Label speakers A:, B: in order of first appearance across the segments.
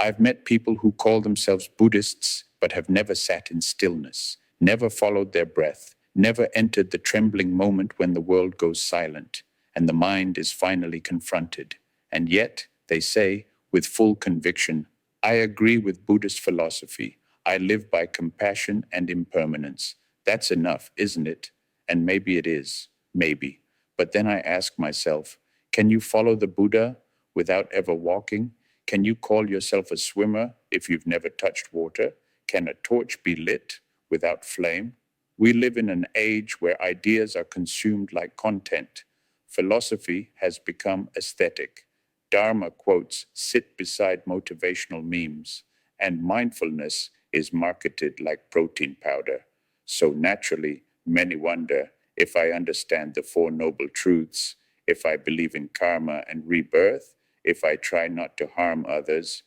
A: I've met people who call themselves Buddhists but have never sat in stillness, never followed their breath, never entered the trembling moment when the world goes silent and the mind is finally confronted. And yet, they say, with full conviction, I agree with Buddhist philosophy. I live by compassion and impermanence. That's enough, isn't it? And maybe it is, maybe. But then I ask myself, can you follow the Buddha without ever walking? Can you call yourself a swimmer if you've never touched water? Can a torch be lit without flame? We live in an age where ideas are consumed like content. Philosophy has become aesthetic. Dharma quotes sit beside motivational memes, and mindfulness is marketed like protein powder. So naturally, many wonder if I understand the Four Noble Truths, if I believe in karma and rebirth, if I try not to harm others,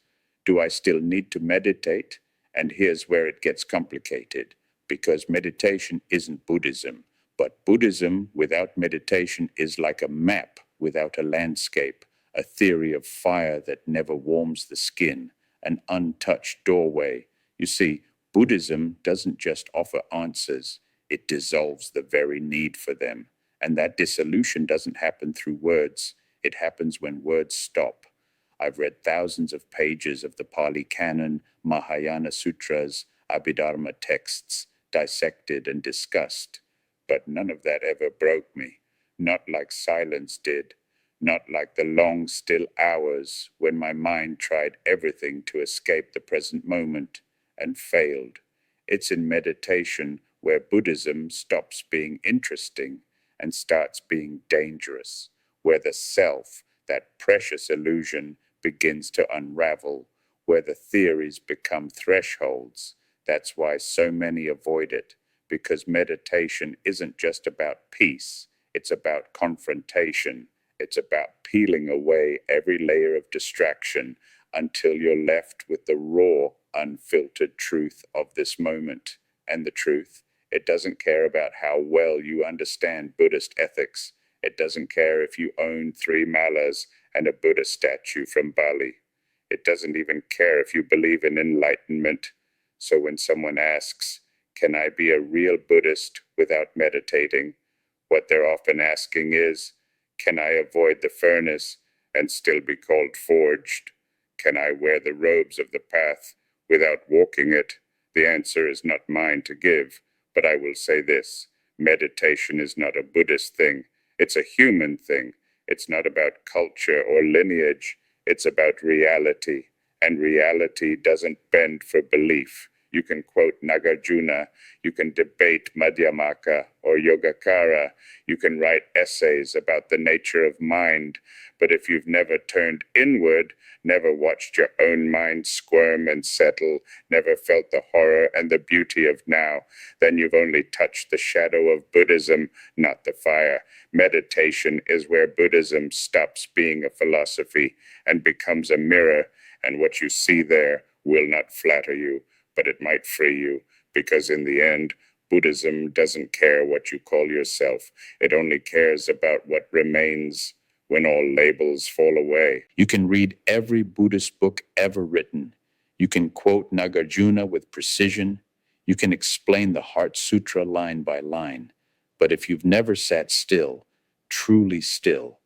A: do I still need to meditate? And here's where it gets complicated, because meditation isn't Buddhism, but Buddhism without meditation is like a map without a landscape, a theory of fire that never warms the skin, an untouched doorway. You see, Buddhism doesn't just offer answers, it dissolves the very need for them. And that dissolution doesn't happen through words, it happens when words stop. I've read thousands of pages of the Pali Canon, Mahayana Sutras, Abhidharma texts, dissected and discussed. But none of that ever broke me, not like silence did, not like the long, still hours when my mind tried everything to escape the present moment and failed. It's in meditation where Buddhism stops being interesting and starts being dangerous, where the self, that precious illusion, begins to unravel, where the theories become thresholds. That's why so many avoid it, because meditation isn't just about peace, it's about confrontation. It's about peeling away every layer of distraction until you're left with the raw, unfiltered truth of this moment. And the truth, it doesn't care about how well you understand Buddhist ethics. It doesn't care if you own 3 malas and a Buddha statue from Bali. It doesn't even care if you believe in enlightenment. So when someone asks, can I be a real Buddhist without meditating? What they're often asking is, can I avoid the furnace and still be called forged? Can I wear the robes of the path without walking it? The answer is not mine to give, but I will say this. Meditation is not a Buddhist thing. It's a human thing. It's not about culture or lineage. It's about reality. And reality doesn't bend for belief. You can quote Nagarjuna, you can debate Madhyamaka or Yogacara, you can write essays about the nature of mind, but if you've never turned inward, never watched your own mind squirm and settle, never felt the horror and the beauty of now, then you've only touched the shadow of Buddhism, not the fire. Meditation is where Buddhism stops being a philosophy and becomes a mirror, and what you see there will not flatter you, but it might free you, because in the end, Buddhism doesn't care what you call yourself. It only cares about what remains when all labels fall away. You can read every Buddhist book ever written. You can quote Nagarjuna with precision. You can explain the Heart Sutra line by line. But if you've never sat still, truly still,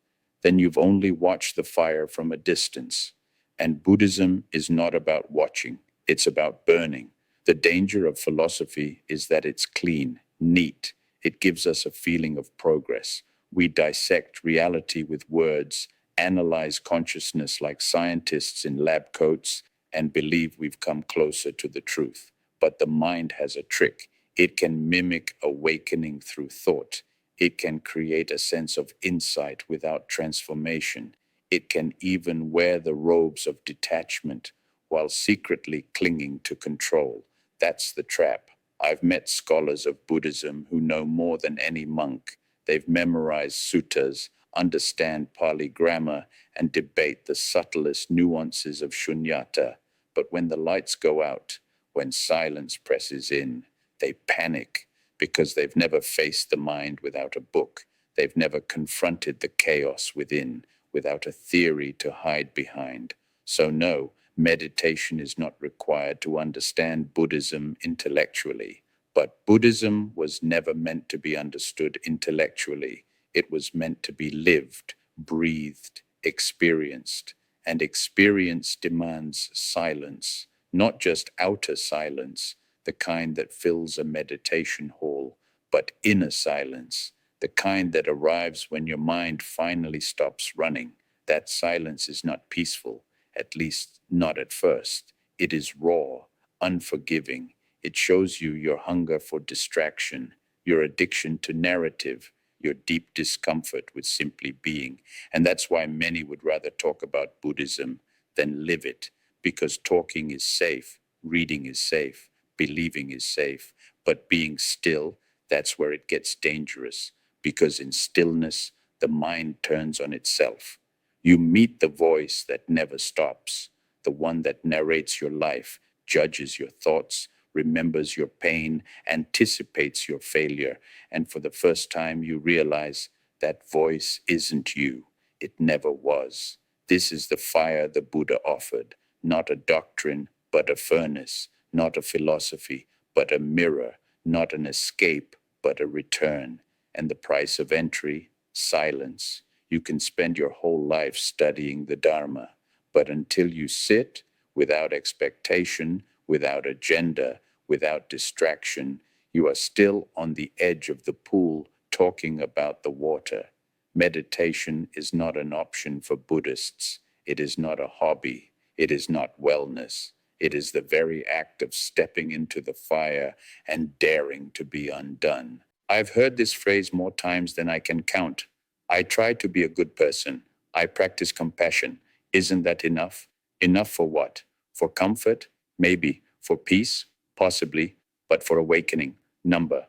A: then you've only watched the fire from a distance. And Buddhism is not about watching. It's about burning. The danger of philosophy is that it's clean, neat. It gives us a feeling of progress. We dissect reality with words, analyze consciousness like scientists in lab coats, and believe we've come closer to the truth. But the mind has a trick. It can mimic awakening through thought. It can create a sense of insight without transformation. It can even wear the robes of detachment while secretly clinging to control. That's the trap. I've met scholars of Buddhism who know more than any monk. They've memorized suttas, understand Pali grammar, and debate the subtlest nuances of shunyata. But when the lights go out, when silence presses in, they panic because they've never faced the mind without a book. They've never confronted the chaos within without a theory to hide behind. So no, Meditation is not required to understand Buddhism intellectually, but Buddhism was never meant to be understood intellectually. It was meant to be lived, breathed, experienced, and experience demands silence, not just outer silence, the kind that fills a meditation hall, but inner silence, the kind that arrives when your mind finally stops running. That silence is not peaceful, at least not at first. It is raw, unforgiving. It shows you your hunger for distraction, your addiction to narrative, your deep discomfort with simply being. And that's why many would rather talk about Buddhism than live it, because talking is safe, reading is safe, believing is safe, but being still, that's where it gets dangerous, because in stillness, the mind turns on itself. You meet the voice that never stops, the one that narrates your life, judges your thoughts, remembers your pain, anticipates your failure, and for the first time you realize that voice isn't you. It never was. This is the fire the Buddha offered, not a doctrine, but a furnace, not a philosophy, but a mirror, not an escape, but a return. And the price of entry? Silence. You can spend your whole life studying the Dharma, but until you sit without expectation, without agenda, without distraction, you are still on the edge of the pool talking about the water. Meditation is not an option for Buddhists. It is not a hobby. It is not wellness. It is the very act of stepping into the fire and daring to be undone. I've heard this phrase more times than I can count. I try to be a good person. I practice compassion. Isn't that enough? Enough for what? For comfort? Maybe. For peace? Possibly. But for awakening? Number.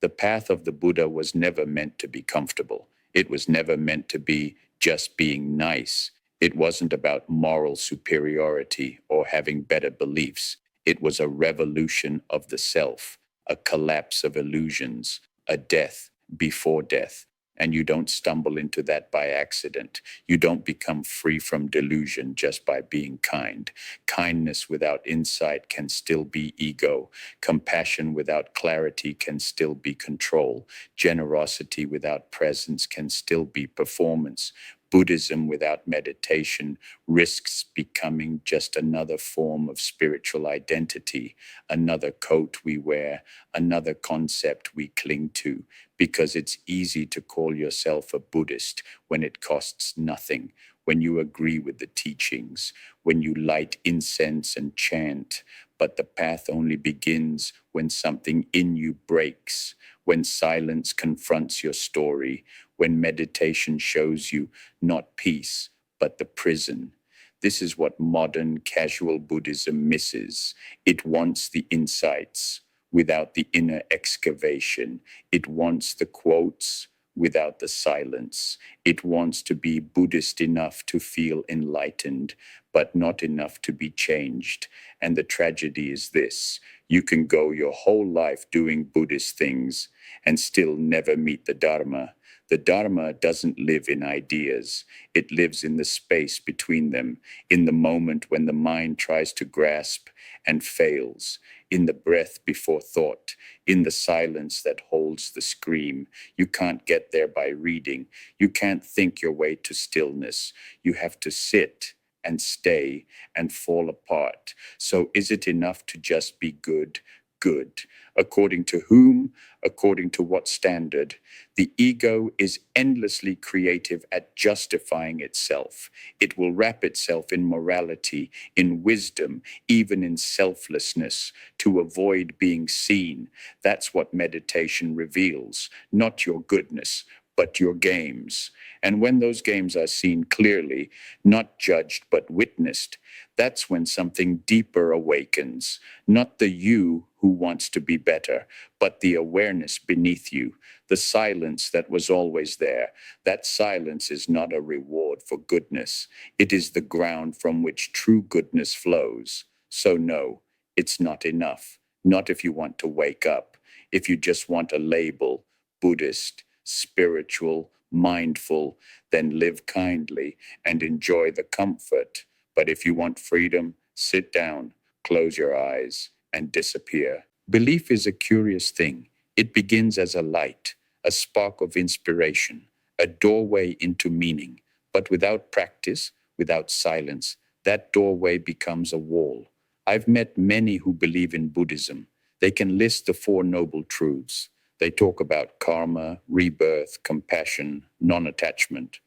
A: The path of the Buddha was never meant to be comfortable. It was never meant to be just being nice. It wasn't about moral superiority or having better beliefs. It was a revolution of the self, a collapse of illusions, a death before death. And you don't stumble into that by accident. You don't become free from delusion just by being kind. Kindness without insight can still be ego. Compassion without clarity can still be control. Generosity without presence can still be performance. Buddhism without meditation risks becoming just another form of spiritual identity, another coat we wear, another concept we cling to, because it's easy to call yourself a Buddhist when it costs nothing, when you agree with the teachings, when you light incense and chant. But the path only begins when something in you breaks, when silence confronts your story, when meditation shows you not peace, but the prison. This is what modern casual Buddhism misses. It wants the insights without the inner excavation. It wants the quotes without the silence. It wants to be Buddhist enough to feel enlightened, but not enough to be changed. And the tragedy is this: you can go your whole life doing Buddhist things and still never meet the Dharma. The Dharma doesn't live in ideas. It lives in the space between them, in the moment when the mind tries to grasp and fails, in the breath before thought, in the silence that holds the scream. You can't get there by reading. You can't think your way to stillness. You have to sit and stay and fall apart. So is it enough to just be good? Good. According to whom? According to what standard? The ego is endlessly creative at justifying itself. It will wrap itself in morality, in wisdom, even in selflessness, to avoid being seen. That's what meditation reveals, not your goodness, but your games. And when those games are seen clearly, not judged but witnessed, that's when something deeper awakens, not the you who wants to be better, but the awareness beneath you, the silence that was always there. That silence is not a reward for goodness. It is the ground from which true goodness flows. So no, it's not enough. Not if you want to wake up. If you just want a label, Buddhist, spiritual, mindful, then live kindly and enjoy the comfort. But if you want freedom, sit down, close your eyes, and disappear. Belief is a curious thing. It begins as a light, a spark of inspiration, a doorway into meaning. But without practice, without silence, that doorway becomes a wall. I've met many who believe in Buddhism. They can list the Four Noble Truths. They talk about karma, rebirth, compassion, non-attachment,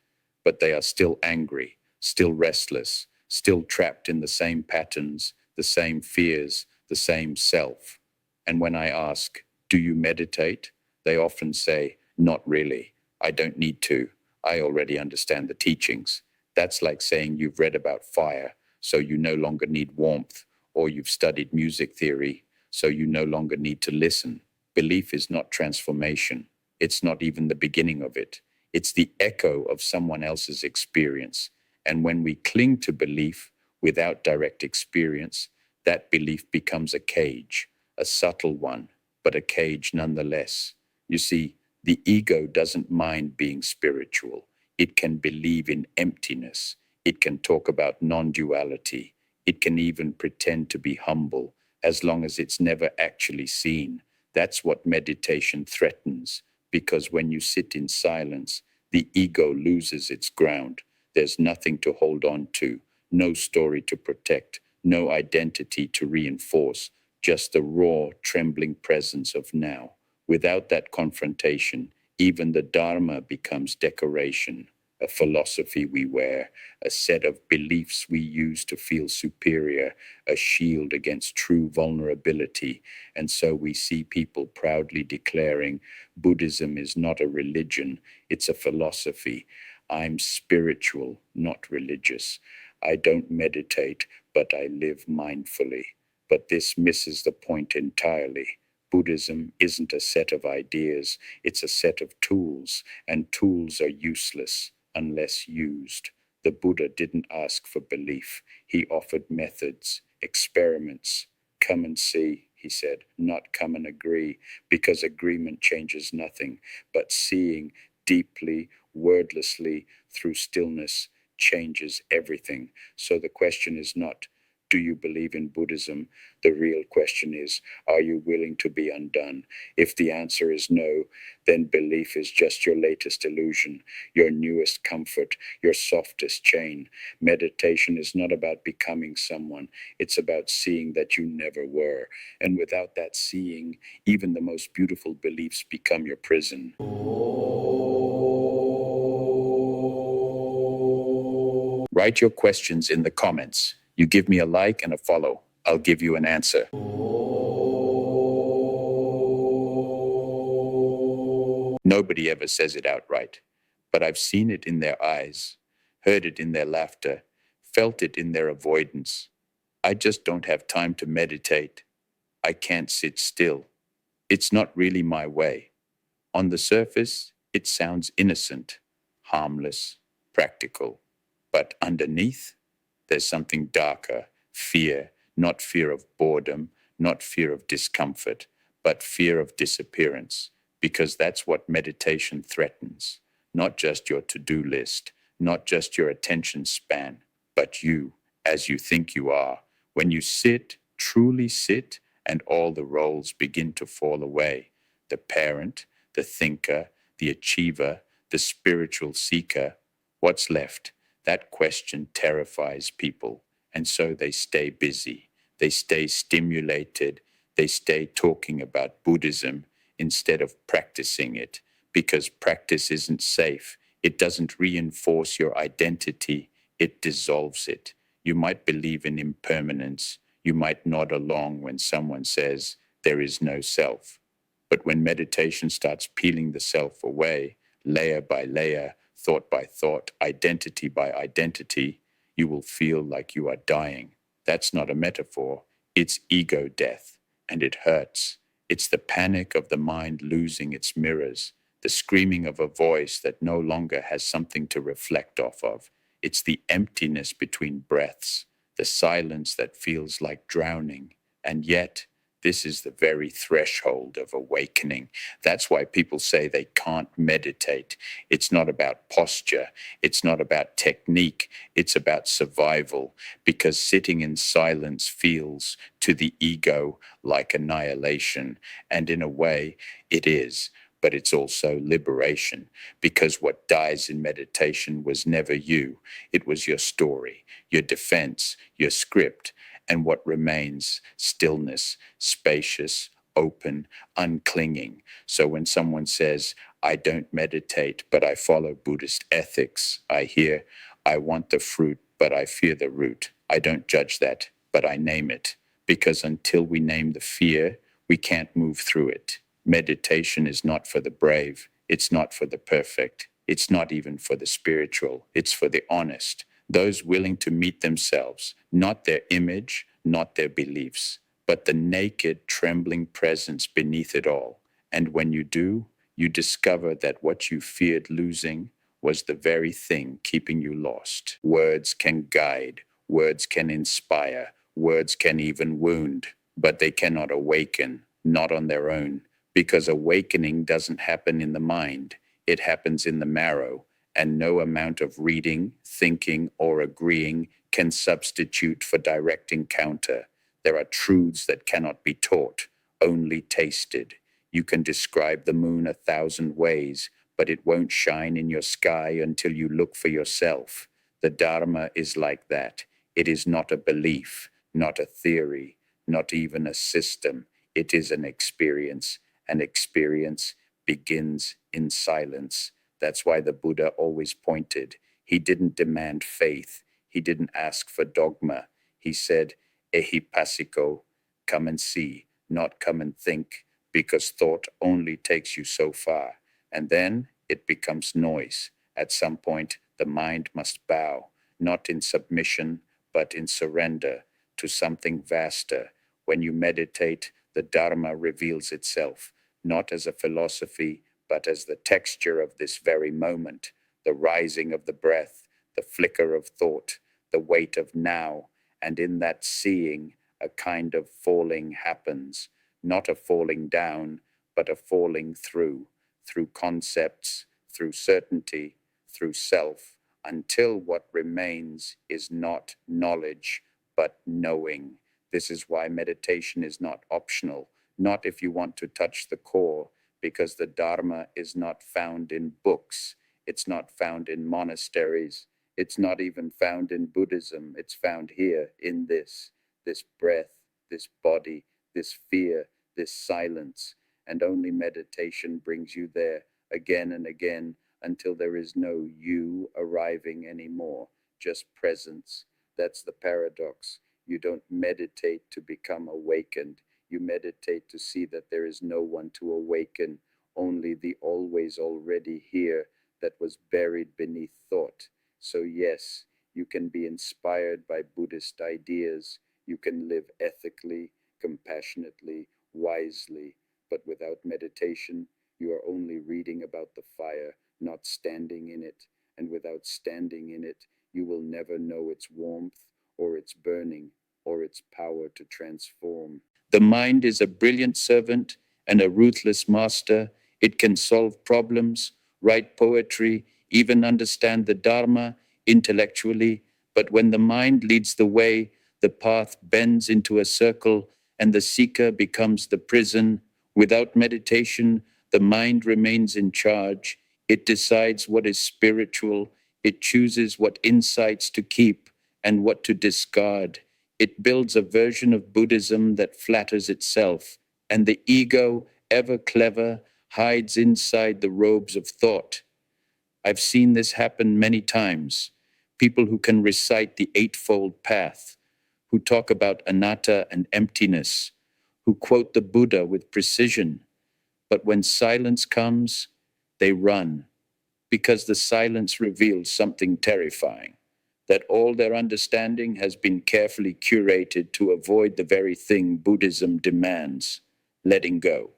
A: but they are still angry, still restless, still trapped in the same patterns, the same fears, the same self. And when I ask, do you meditate? They often say, not really. I don't need to. I already understand the teachings. That's like saying you've read about fire, so you no longer need warmth, or you've studied music theory, so you no longer need to listen. Belief is not transformation. It's not even the beginning of it. It's the echo of someone else's experience. And when we cling to belief without direct experience, that belief becomes a cage, a subtle one, but a cage nonetheless. You see, the ego doesn't mind being spiritual. It can believe in emptiness. It can talk about non-duality. It can even pretend to be humble, as long as it's never actually seen. That's what meditation threatens, because when you sit in silence, the ego loses its ground. There's nothing to hold on to, no story to protect, no identity to reinforce, just the raw, trembling presence of now. Without that confrontation, even the Dharma becomes decoration, a philosophy we wear, a set of beliefs we use to feel superior, a shield against true vulnerability. And so we see people proudly declaring, Buddhism is not a religion, it's a philosophy. I'm spiritual, not religious. I don't meditate, but I live mindfully. But this misses the point entirely. Buddhism isn't a set of ideas, it's a set of tools, and tools are useless unless used. The Buddha didn't ask for belief. He offered methods, experiments. Come and see, he said, not come and agree, because agreement changes nothing, but seeing deeply, wordlessly, through stillness, changes everything. So the question is not, do you believe in Buddhism? The real question is, are you willing to be undone? If the answer is no, then belief is just your latest illusion, your newest comfort, your softest chain. Meditation is not about becoming someone. It's about seeing that you never were. And without that seeing, even the most beautiful beliefs become your prison. Write your questions in the comments. You give me a like and a follow. I'll give you an answer. Nobody ever says it outright, but I've seen it in their eyes, heard it in their laughter, felt it in their avoidance. I just don't have time to meditate. I can't sit still. It's not really my way. On the surface, it sounds innocent, harmless, practical. But underneath, there's something darker, fear, not fear of boredom, not fear of discomfort, but fear of disappearance, because that's what meditation threatens. Not just your to-do list, not just your attention span, but you, as you think you are. When you sit, truly sit, and all the roles begin to fall away. The parent, the thinker, the achiever, the spiritual seeker. What's left? That question terrifies people, and so they stay busy. They stay stimulated. They stay talking about Buddhism instead of practicing it, because practice isn't safe. It doesn't reinforce your identity. It dissolves it. You might believe in impermanence. You might nod along when someone says there is no self. But when meditation starts peeling the self away, layer by layer, thought by thought, identity by identity, you will feel like you are dying. That's not a metaphor. It's ego death, and it hurts. It's the panic of the mind losing its mirrors, the screaming of a voice that no longer has something to reflect off of. It's the emptiness between breaths, the silence that feels like drowning. And yet, This is the very threshold of awakening. That's why people say they can't meditate. It's not about posture. It's not about technique. It's about survival, because sitting in silence feels to the ego like annihilation. And in a way, it is. But it's also liberation, because what dies in meditation was never you. It was your story, your defense, your script. And what remains? Stillness, spacious, open, unclinging. So when someone says, I don't meditate, but I follow Buddhist ethics, I hear, I want the fruit, but I fear the root. I don't judge that, but I name it. Because until we name the fear, we can't move through it. Meditation is not for the brave. It's not for the perfect. It's not even for the spiritual. It's for the honest, those willing to meet themselves, not their image, not their beliefs, but the naked, trembling presence beneath it all. And when you do, you discover that what you feared losing was the very thing keeping you lost. Words can guide, words can inspire, words can even wound, but they cannot awaken, not on their own, because awakening doesn't happen in the mind, it happens in the marrow. And no amount of reading, thinking, or agreeing can substitute for direct encounter. There are truths that cannot be taught, only tasted. You can describe the moon 1,000 ways, but it won't shine in your sky until you look for yourself. The Dharma is like that. It is not a belief, not a theory, not even a system. It is an experience. An experience begins in silence. That's why the Buddha always pointed. He didn't demand faith. He didn't ask for dogma. He said, Ehipassiko, come and see, not come and think, because thought only takes you so far. And then it becomes noise. At some point, the mind must bow, not in submission, but in surrender to something vaster. When you meditate, the Dharma reveals itself, not as a philosophy, but as the texture of this very moment, the rising of the breath, the flicker of thought, the weight of now. And in that seeing, a kind of falling happens, not a falling down, but a falling through concepts, through certainty, through self, until what remains is not knowledge, but knowing. This is why meditation is not optional, not if you want to touch the core, because the Dharma is not found in books. It's not found in monasteries. It's not even found in Buddhism. It's found here in this breath, this body, this fear, this silence. And only meditation brings you there again and again until there is no you arriving anymore, just presence. That's the paradox. You don't meditate to become awakened. You meditate to see that there is no one to awaken, only the always already here that was buried beneath thought. So yes, you can be inspired by Buddhist ideas. You can live ethically, compassionately, wisely, but without meditation, you are only reading about the fire, not standing in it. And without standing in it, you will never know its warmth or its burning or its power to transform. The mind is a brilliant servant and a ruthless master. It can solve problems, write poetry, even understand the Dharma intellectually. But when the mind leads the way, the path bends into a circle and the seeker becomes the prison. Without meditation, the mind remains in charge. It decides what is spiritual. It chooses what insights to keep and what to discard. It builds a version of Buddhism that flatters itself, and the ego, ever clever, hides inside the robes of thought. I've seen this happen many times. People who can recite the Eightfold Path, who talk about anatta and emptiness, who quote the Buddha with precision, but when silence comes, they run, because the silence reveals something terrifying, that all their understanding has been carefully curated to avoid the very thing Buddhism demands, letting go.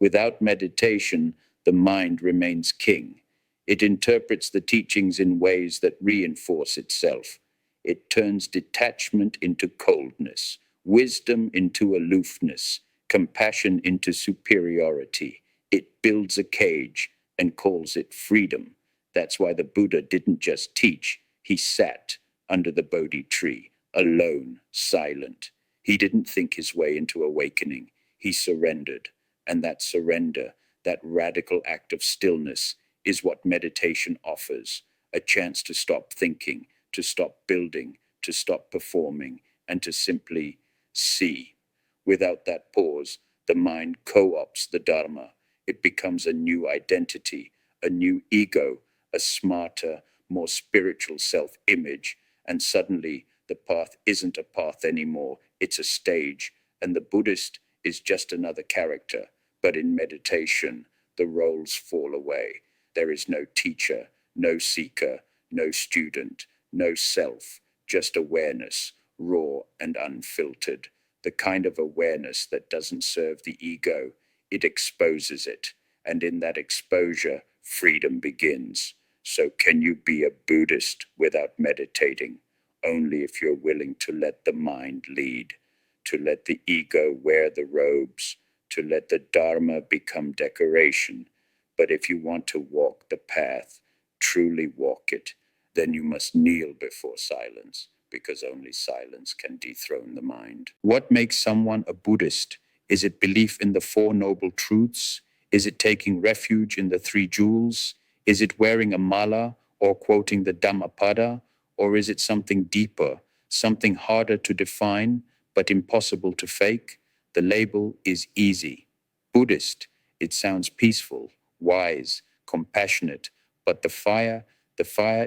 A: Without meditation, the mind remains king. It interprets the teachings in ways that reinforce itself. It turns detachment into coldness, wisdom into aloofness, compassion into superiority. It builds a cage and calls it freedom. That's why the Buddha didn't just teach, he sat under the Bodhi tree, alone, silent. He didn't think his way into awakening, he surrendered. And that surrender, that radical act of stillness, is what meditation offers, a chance to stop thinking, to stop building, to stop performing, and to simply see. Without that pause, the mind co-opts the Dharma. It becomes a new identity, a new ego, a smarter, more spiritual self-image, and suddenly the path isn't a path anymore, it's a stage, and the Buddhist is just another character. But in meditation, the roles fall away. There is no teacher, no seeker, no student, no self, just awareness, raw and unfiltered. The kind of awareness that doesn't serve the ego, it exposes it. And in that exposure, freedom begins. So can you be a Buddhist without meditating? Only if you're willing to let the mind lead, to let the ego wear the robes, to let the Dharma become decoration. But if you want to walk the path, truly walk it, then you must kneel before silence, because only silence can dethrone the mind. What makes someone a Buddhist? Is it belief in the Four Noble Truths? Is it taking refuge in the Three Jewels? Is it wearing a mala or quoting the Dhammapada? Or is it something deeper, something harder to define, but impossible to fake? The label is easy. Buddhist. It sounds peaceful, wise, compassionate, but the fire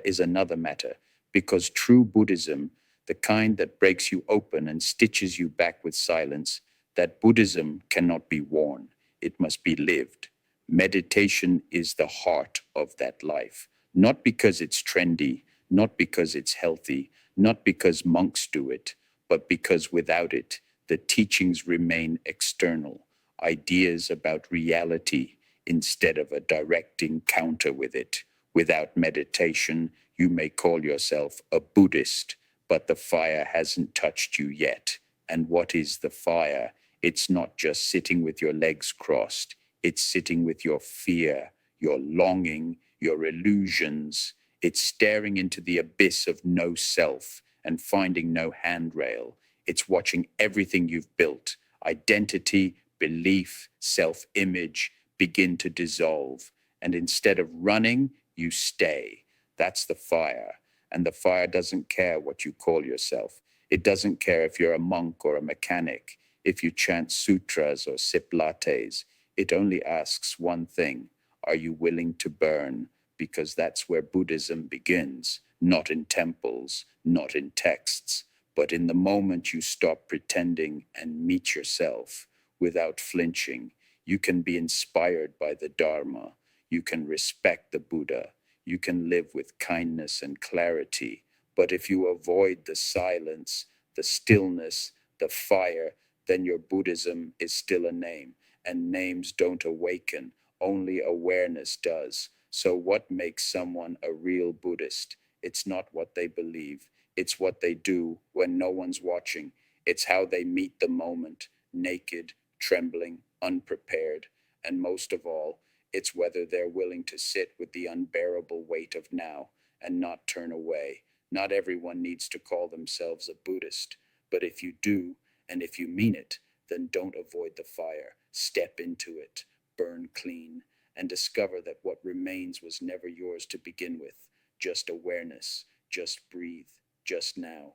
A: is another matter, because true Buddhism, the kind that breaks you open and stitches you back with silence, that Buddhism cannot be worn, it must be lived. Meditation is the heart of that life, not because it's trendy, not because it's healthy, not because monks do it, but because without it, the teachings remain external, ideas about reality instead of a direct encounter with it. Without meditation, you may call yourself a Buddhist, but the fire hasn't touched you yet. And what is the fire? It's not just sitting with your legs crossed, it's sitting with your fear, your longing, your illusions. It's staring into the abyss of no self and finding no handrail. It's watching everything you've built, identity, belief, self-image, begin to dissolve. And instead of running, you stay. That's the fire. And the fire doesn't care what you call yourself. It doesn't care if you're a monk or a mechanic, if you chant sutras or sip lattes. It only asks one thing: are you willing to burn? Because that's where Buddhism begins, not in temples, not in texts, but in the moment you stop pretending and meet yourself without flinching. You can be inspired by the Dharma. You can respect the Buddha. You can live with kindness and clarity. But if you avoid the silence, the stillness, the fire, then your Buddhism is still a name. And names don't awaken, only awareness does. So what makes someone a real Buddhist? It's not what they believe. It's what they do when no one's watching. It's how they meet the moment, naked, trembling, unprepared. And most of all, it's whether they're willing to sit with the unbearable weight of now and not turn away. Not everyone needs to call themselves a Buddhist, but if you do, and if you mean it, then don't avoid the fire. Step into it, burn clean, and discover that what remains was never yours to begin with. Just awareness, just breathe, just now.